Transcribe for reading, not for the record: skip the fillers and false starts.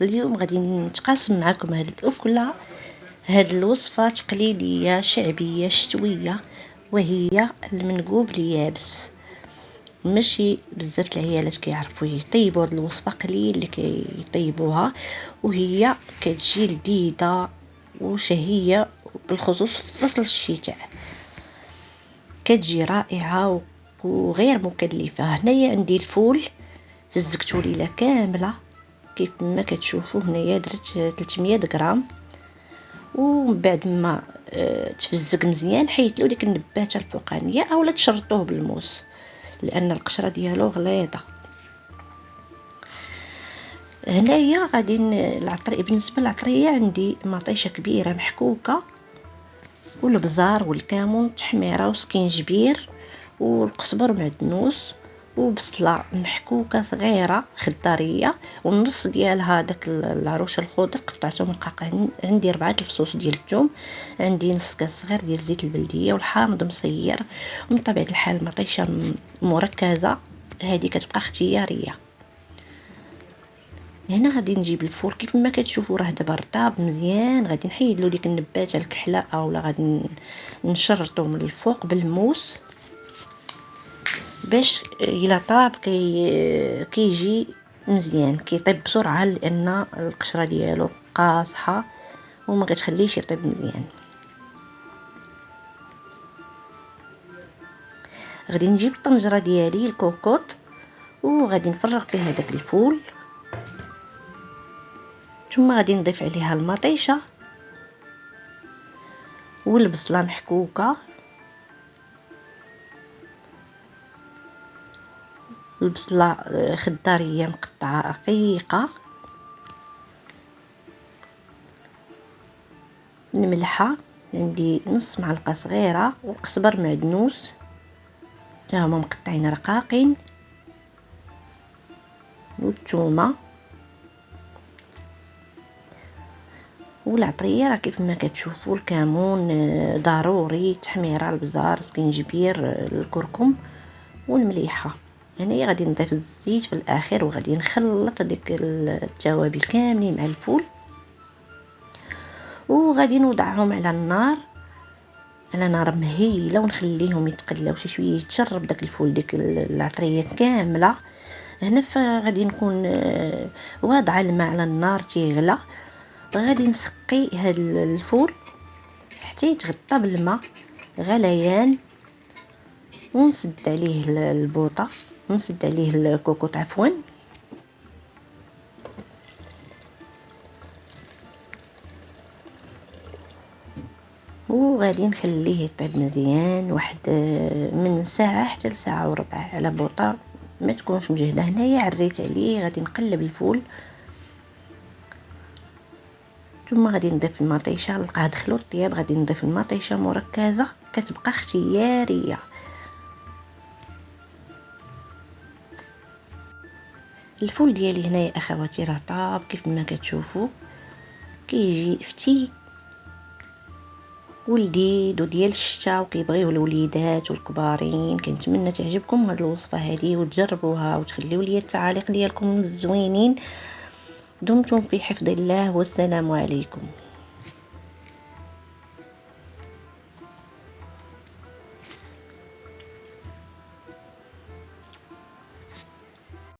اليوم غادي نتقاسم معكم هاد الأكلة، هاد الوصفة تقليدية شعبية شتوية، وهي المنقوب اليابس. ماشي بزاف العيالات كيعرفوا يطيبوا هاد الوصفة، قليل اللي كيطيبوها، وهي كتجي لذيذة وشهية بالخصوص في فصل الشتاء، كتجي رائعة وغير مكلفة. هنايا عندي الفول في الزكتوريله كامله كيف ما كتشوفوا. هنايا درت 300 غرام، ومن بعد ما تفزق مزيان حيت له ديك النباته الفوقانيه، اولا تشرطوه بالموس لان القشره ديالو غليظه. هنايا غادي بالنسبه للعطريه عندي مطيشه كبيره محكوكه، والبزار والكمون والتحميره وسكينجبير والقزبر ومعدنوس وبصله محكوكه صغيره خضاريه، والنص ديالها داك العروشه الخضر قطعتهم رقاق. عندي 4 الفصوص ديال الثوم، عندي نص كاس صغير ديال زيت البلديه والحامض مصير. ومن طبيعه الحال مطيشه مركزه، هذه كتبقى اختياريه. هنا غادي نجيب الفول كيف ما كتشوفوا، راه دابا رطاب مزيان. غادي نحيد له ديك النباته الكحله، اولا غادي نشرطو من الفوق بالموس باش الا طاب كيجي مزيان، كيطيب بسرعه لان القشره ديالو قاصحه وما كتخليش يطيب مزيان. غادي نجيب الطنجره ديالي الكوكوط، وغادي نفرغ فيها داك الفول، ثم غادي نضيف عليها المطيشه والبصله محكوكه، البصله خضاريه مقطعه رقيقه، الملحه عندي نص معلقه صغيره، وقزبر معدنوس تا هما مقطعين رقاقين، والثومه والعطريه راه كيف ما كتشوفوا. الكمون ضروري، تحميره، البزار، سكينجبير، الكركم والمليحه. يعني غادي نضيف الزيت في الاخر، وغادي نخلط ديك التوابل كاملين مع الفول، وغادي نوضعهم على نار مهيله، ونخليهم يتقلاو شي شويه، يتشرب داك الفول ديك العطريه كامله. هنا فغادي نكون واضعه الماء على النار تيغلى، غادي نسقي هاد الفول حتى يتغطى بالماء غليان، ونسد عليه البوطه، نسد عليه الكوكوط عفوا، وغادي نخليه يطيب مزيان واحد من ساعه حتى لساعه وربع على بوطه ما تكونش مجهده. هنايا عريت عليه، غادي نقلب الفول، ثم غادي نضيف المطيشه. لقاه دخلوا الطياب، غادي نضيف المطيشه مركزه كتبقى اختياريه. الفول ديالي هنايا اخواتي راه طاب كيف ما كتشوفوا، كيجي فتي ولذيذ وديال الشتاء وكيبغيوه الوليدات والكبارين. كنتمنى تعجبكم هاد الوصفه هذه وتجربوها وتخليوا لي التعاليق ديالكم الزوينين. دمتم في حفظ الله، والسلام عليكم.